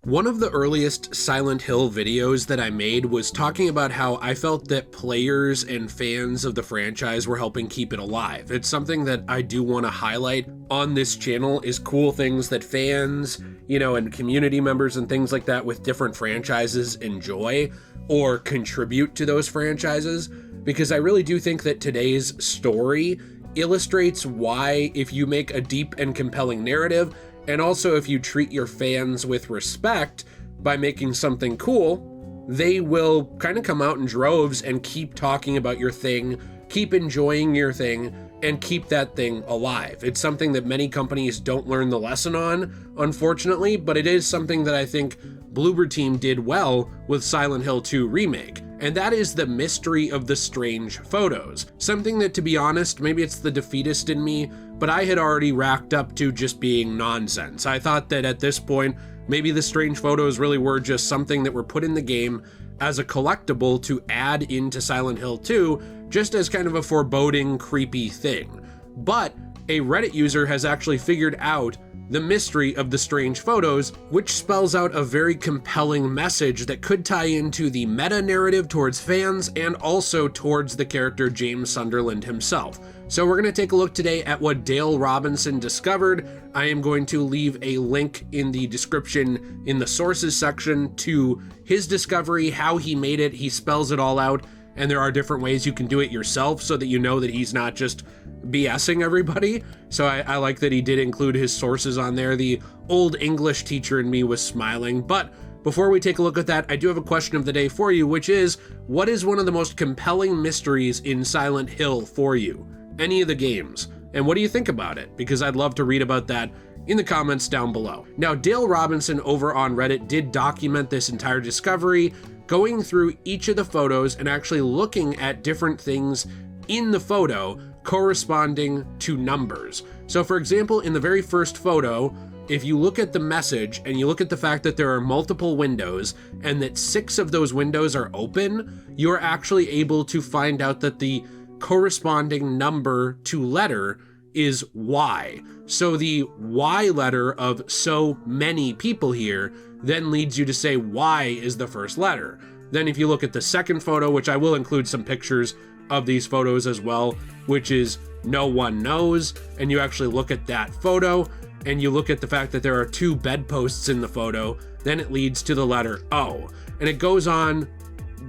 One of the earliest Silent Hill videos that I made was talking about how I felt that players and fans of the franchise were helping keep it alive. It's something that I do want to highlight on this channel, is cool things that fans, and community members and things like that with different franchises enjoy or contribute to those franchises, because I really do think that today's story illustrates why, if you make a deep and compelling narrative, and also if you treat your fans with respect by making something cool, they will kind of come out in droves and keep talking about your thing, keep enjoying your thing, and keep that thing alive. It's something that many companies don't learn the lesson on, unfortunately, but it is something that I think Bloober Team did well with Silent Hill 2 Remake, and that is the mystery of the strange photos. Something that, to be honest, maybe it's the defeatist in me, but I had already racked up to just being nonsense. I thought that at this point, maybe the strange photos really were just something that were put in the game as a collectible to add into Silent Hill 2, just as kind of a foreboding, creepy thing. But a Reddit user has actually figured out the mystery of the strange photos, which spells out a very compelling message that could tie into the meta narrative towards fans and also towards the character James Sunderland himself. So we're going to take a look today at what Dale Robinson discovered. I am going to leave a link in the description in the sources section to his discovery, how he made it. He spells it all out, and there are different ways you can do it yourself so that you know that he's not just BSing everybody. So I like that he did include his sources on there. The old English teacher in me was smiling. But before we take a look at that, I do have a question of the day for you, which is, what is one of the most compelling mysteries in Silent Hill for you? Any of the games? And what do you think about it? Because I'd love to read about that in the comments down below. Now, Dale Robinson over on Reddit did document this entire discovery, going through each of the photos and actually looking at different things in the photo corresponding to numbers. So for example, in the very first photo, if you look at the message and you look at the fact that there are multiple windows and that 6 of those windows are open, you're actually able to find out that the corresponding number to letter is Y. So the Y letter of so many people here then leads you to say Y is the first letter. Then if you look at the second photo, which I will include some pictures of these photos as well, which is no one knows, and you actually look at that photo and you look at the fact that there are 2 bedposts in the photo, then it leads to the letter O. And it goes on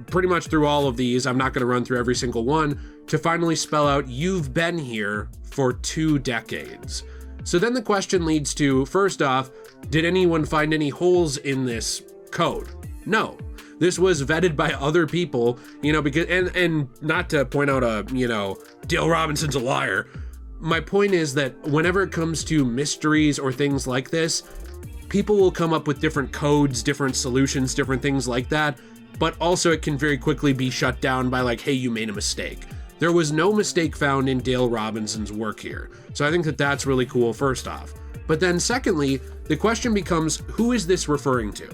pretty much through all of these. I'm not going to run through every single one, to finally spell out, you've been here for 2 decades. So then the question leads to, first off, did anyone find any holes in this code? No. This was vetted by other people, because, and not to point out Dale Robinson's a liar. My point is that whenever it comes to mysteries or things like this, people will come up with different codes, different solutions, different things like that, but also it can very quickly be shut down by like, hey, you made a mistake. There was no mistake found in Dale Robinson's work here. So I think that that's really cool, first off. But then secondly, the question becomes, who is this referring to?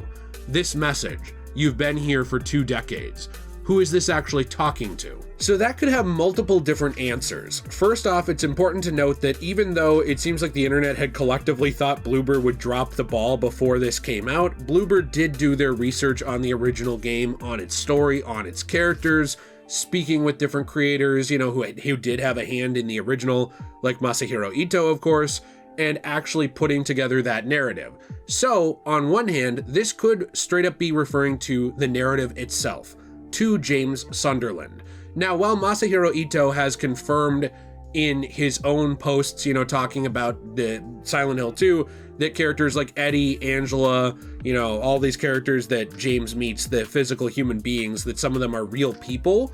This message, you've been here for 2 decades. Who is this actually talking to? So that could have multiple different answers. First off, it's important to note that even though it seems like the internet had collectively thought Bloober would drop the ball before this came out, Bloober did do their research on the original game, on its story, on its characters, speaking with different creators, who did have a hand in the original, like Masahiro Ito, of course, and actually putting together that narrative. So, on one hand, this could straight up be referring to the narrative itself, to James Sunderland. Now, while Masahiro Ito has confirmed in his own posts, talking about the Silent Hill 2, that characters like Eddie, Angela, all these characters that James meets, the physical human beings, that some of them are real people,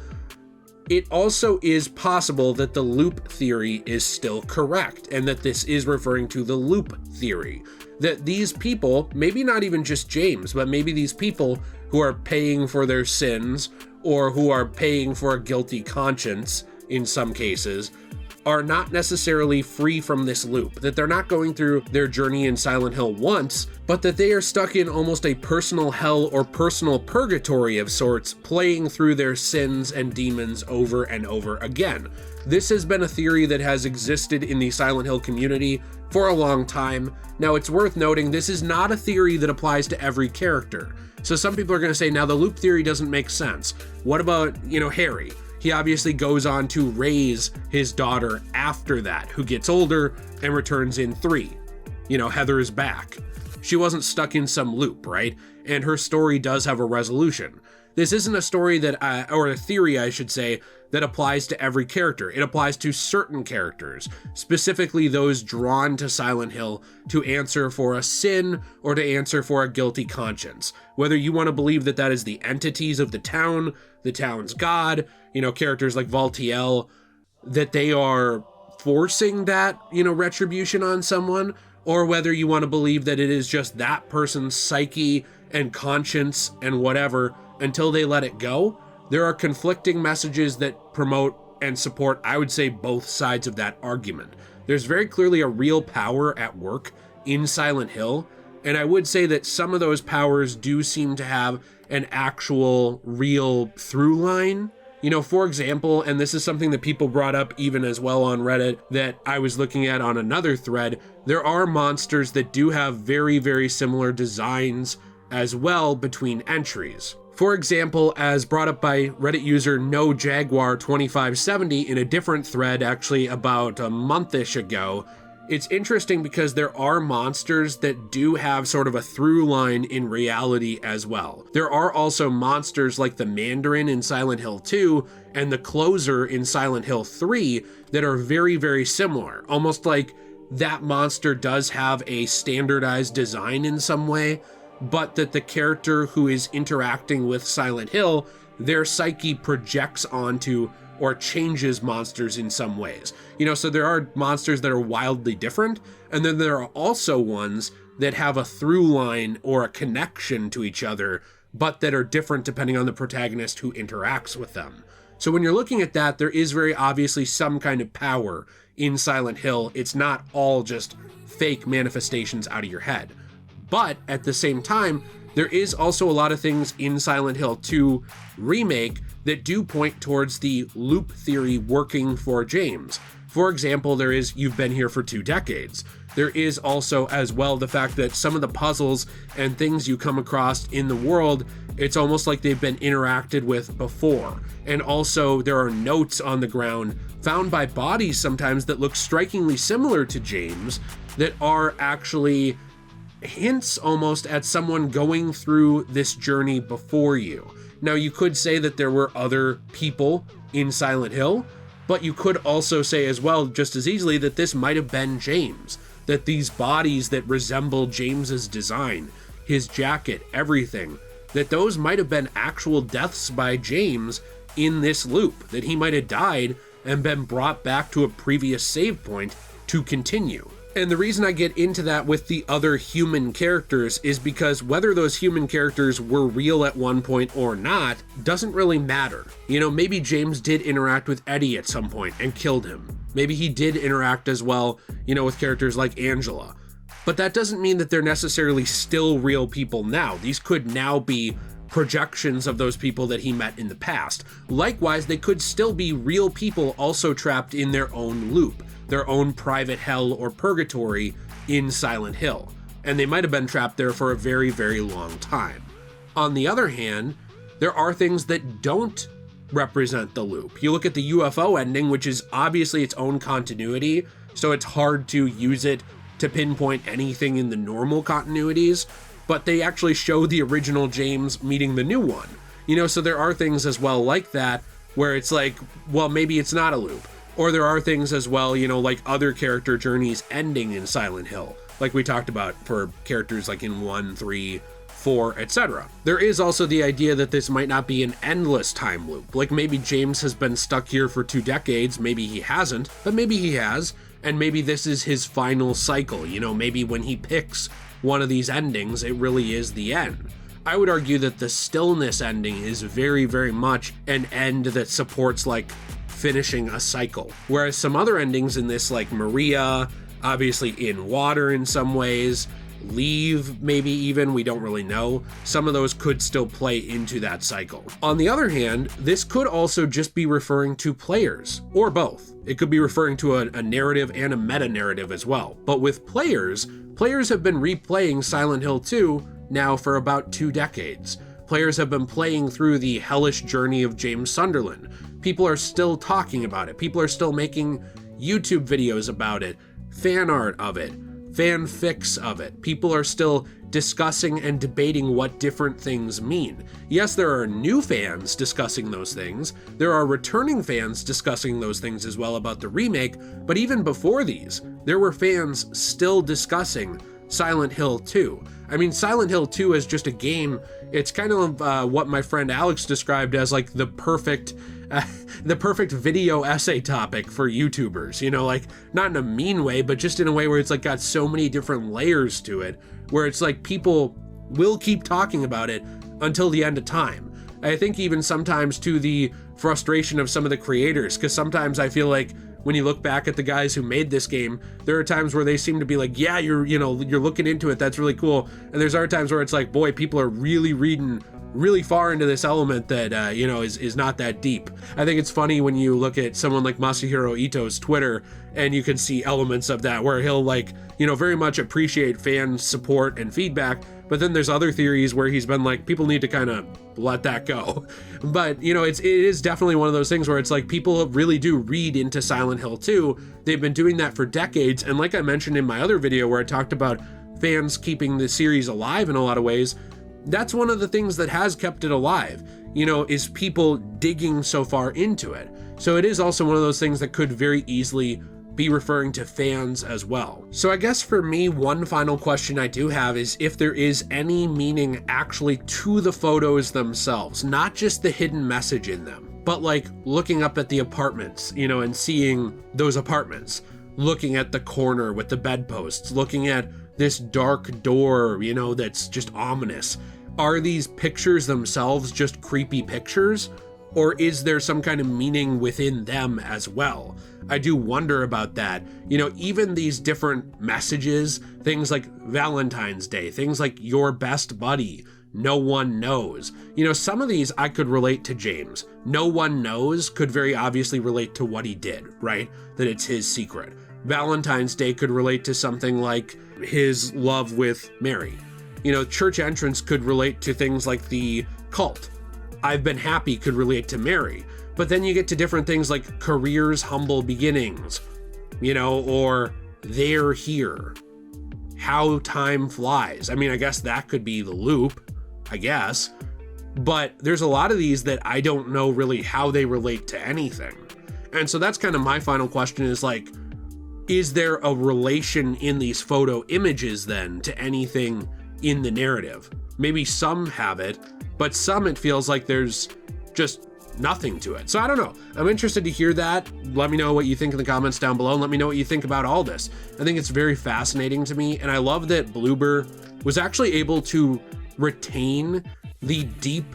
it also is possible that the loop theory is still correct, and that this is referring to the loop theory. That these people, maybe not even just James, but maybe these people who are paying for their sins, or who are paying for a guilty conscience in some cases, are not necessarily free from this loop, that they're not going through their journey in Silent Hill once, but that they are stuck in almost a personal hell or personal purgatory of sorts, playing through their sins and demons over and over again. This has been a theory that has existed in the Silent Hill community for a long time. Now, it's worth noting this is not a theory that applies to every character. So some people are going to say, now the loop theory doesn't make sense. What about, Harry? He obviously goes on to raise his daughter after that, who gets older and returns in 3. Heather is back. She wasn't stuck in some loop, right? And her story does have a resolution. This isn't a story or a theory, I should say, that applies to every character. It applies to certain characters, specifically those drawn to Silent Hill to answer for a sin or to answer for a guilty conscience. Whether you want to believe that that is the entities of the town's god, characters like Valtiel, that they are forcing that, retribution on someone, or whether you want to believe that it is just that person's psyche and conscience and whatever until they let it go. There are conflicting messages that promote and support, I would say, both sides of that argument. There's very clearly a real power at work in Silent Hill, and I would say that some of those powers do seem to have an actual real through line. For example, and this is something that people brought up even as well on Reddit that I was looking at on another thread, there are monsters that do have very, very similar designs as well between entries. For example, as brought up by Reddit user NoJaguar2570 in a different thread actually about a month-ish ago, it's interesting because there are monsters that do have sort of a through line in reality as well. There are also monsters like the Mandarin in Silent Hill 2 and the Closer in Silent Hill 3 that are very, very similar. Almost like that monster does have a standardized design in some way, but that the character who is interacting with Silent Hill, their psyche projects onto or changes monsters in some ways. So there are monsters that are wildly different, and then there are also ones that have a through line or a connection to each other, but that are different depending on the protagonist who interacts with them. So when you're looking at that, there is very obviously some kind of power in Silent Hill. It's not all just fake manifestations out of your head. But at the same time, there is also a lot of things in Silent Hill 2 Remake that do point towards the loop theory working for James. For example, there is you've been here for 2 decades. There is also as well the fact that some of the puzzles and things you come across in the world, it's almost like they've been interacted with before. And also there are notes on the ground found by bodies sometimes that look strikingly similar to James that are actually hints almost at someone going through this journey before you. Now, you could say that there were other people in Silent Hill, but you could also say as well, just as easily, that this might have been James, that these bodies that resemble James's design, his jacket, everything, that those might have been actual deaths by James in this loop, that he might have died and been brought back to a previous save point to continue. And the reason I get into that with the other human characters is because whether those human characters were real at one point or not doesn't really matter. Maybe James did interact with Eddie at some point and killed him. Maybe he did interact as well, with characters like Angela. But that doesn't mean that they're necessarily still real people now. These could now be projections of those people that he met in the past. Likewise, they could still be real people also trapped in their own loop, their own private hell or purgatory in Silent Hill. And they might have been trapped there for a very, very long time. On the other hand, there are things that don't represent the loop. You look at the UFO ending, which is obviously its own continuity, so it's hard to use it to pinpoint anything in the normal continuities, but they actually show the original James meeting the new one. So there are things as well like that, where it's like, well, maybe it's not a loop. Or there are things as well, like other character journeys ending in Silent Hill, like we talked about for characters like in 1, 3, 4, etc. There is also the idea that this might not be an endless time loop. Like maybe James has been stuck here for 2 decades, maybe he hasn't, but maybe he has, and maybe this is his final cycle. Maybe when he picks one of these endings, it really is the end. I would argue that the Stillness ending is very, very much an end that supports like finishing a cycle. Whereas some other endings in this, like Maria, obviously in water in some ways, Leave maybe even, we don't really know, some of those could still play into that cycle. On the other hand, this could also just be referring to players, or both. It could be referring to a narrative and a meta-narrative as well. But with players have been replaying Silent Hill 2 now for about 2 decades. Players have been playing through the hellish journey of James Sunderland. People are still talking about it. People are still making YouTube videos about it, fan art of it, fanfics of it. People are still discussing and debating what different things mean. Yes, there are new fans discussing those things. There are returning fans discussing those things as well about the remake, but even before these, there were fans still discussing Silent Hill 2. I mean, Silent Hill 2 is just a game. It's kind of what my friend Alex described as like the perfect video essay topic for YouTubers, you know, like not in a mean way, but just in a way where it's like got so many different layers to it, where it's like people will keep talking about it until the end of time. I think even sometimes to the frustration of some of the creators, because sometimes I feel like when you look back at the guys who made this game, there are times where they seem to be like, yeah, you're looking into it, that's really cool. And there's other times where it's like, boy, people are really reading really far into this element that, is not that deep. I think it's funny when you look at someone like Masahiro Ito's Twitter and you can see elements of that where he'll very much appreciate fan support and feedback. But then there's other theories where he's been like, people need to kind of let that go. But, it is definitely one of those things where it's like people really do read into Silent Hill 2. They've been doing that for decades. And like I mentioned in my other video where I talked about fans keeping the series alive in a lot of ways, that's one of the things that has kept it alive, is people digging so far into it. So it is also one of those things that could very easily be referring to fans as well. So I guess for me, one final question I do have is if there is any meaning actually to the photos themselves, not just the hidden message in them, but like looking up at the apartments, and seeing those apartments, looking at the corner with the bedposts, looking at this dark door, that's just ominous. Are these pictures themselves just creepy pictures? Or is there some kind of meaning within them as well? I do wonder about that. Even these different messages, things like Valentine's Day, things like your best buddy, no one knows. Some of these I could relate to James. No one knows could very obviously relate to what he did, right? That it's his secret. Valentine's Day could relate to something like his love with Mary. Church entrance could relate to things like the cult. I've been happy could relate to Mary. But then you get to different things like career's humble beginnings, or they're here, how time flies. I mean, I guess that could be the loop, I guess. But there's a lot of these that I don't know really how they relate to anything. And so that's kind of my final question is like, is there a relation in these photo images then to anything in the narrative? Maybe some have it, but some it feels like there's just nothing to it. So I don't know. I'm interested to hear that. Let me know what you think in the comments down below, and let me know what you think about all this. I think it's very fascinating to me, and I love that Bloober was actually able to retain the deep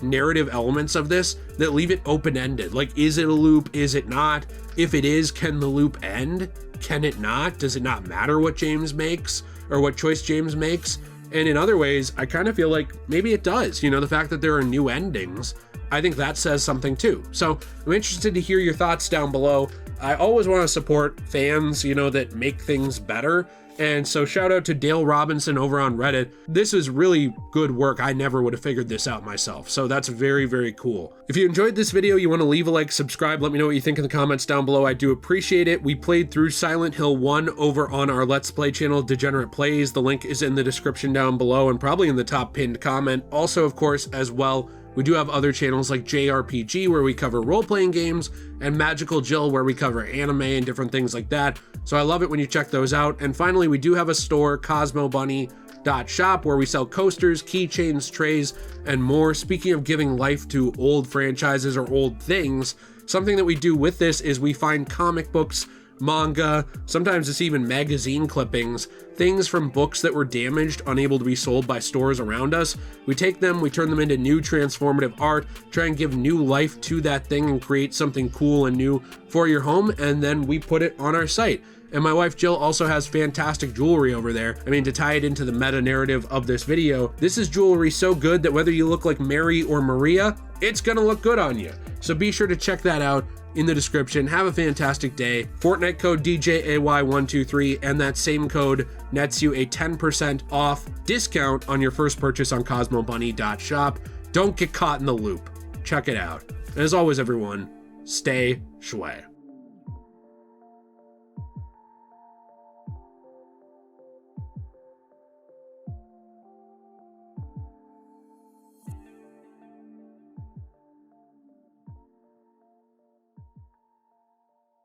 narrative elements of this that leave it open-ended. Like, is it a loop? Is it not? If it is, can the loop end? Can it not? Does it not matter what James makes or what choice James makes? And in other ways, I kind of feel like maybe it does. The fact that there are new endings, I think that says something too. So I'm interested to hear your thoughts down below. I always want to support fans, that make things better. And so shout out to Dale Robinson over on Reddit. This is really good work. I never would have figured this out myself. So that's very, very cool. If you enjoyed this video, you want to leave a like, subscribe, let me know what you think in the comments down below. I do appreciate it. We played through Silent Hill 1 over on our Let's Play channel, Degenerate Plays. The link is in the description down below and probably in the top pinned comment. Also, of course, as well, we do have other channels like JayRPG where we cover role-playing games, and Magical Jill where we cover anime and different things like that. So I love it when you check those out. And finally, we do have a store, CosmoBunny.shop, where we sell coasters, keychains, trays, and more. Speaking of giving life to old franchises or old things, something that we do with this is we find comic books manga, sometimes it's even magazine clippings, things from books that were damaged, unable to be sold by stores around us. We take them, we turn them into new transformative art, try and give new life to that thing and create something cool and new for your home, and then we put it on our site. And my wife Jill also has fantastic jewelry over there. I mean, to tie it into the meta narrative of this video, this is jewelry so good that whether you look like Mary or Maria, it's gonna look good on you. So be sure to check that out in the description. Have a fantastic day. Fortnite code DJAY123, and that same code nets you a 10% off discount on your first purchase on CosmoBunny.shop. Don't get caught in the loop. Check it out. And as always, everyone, stay shway.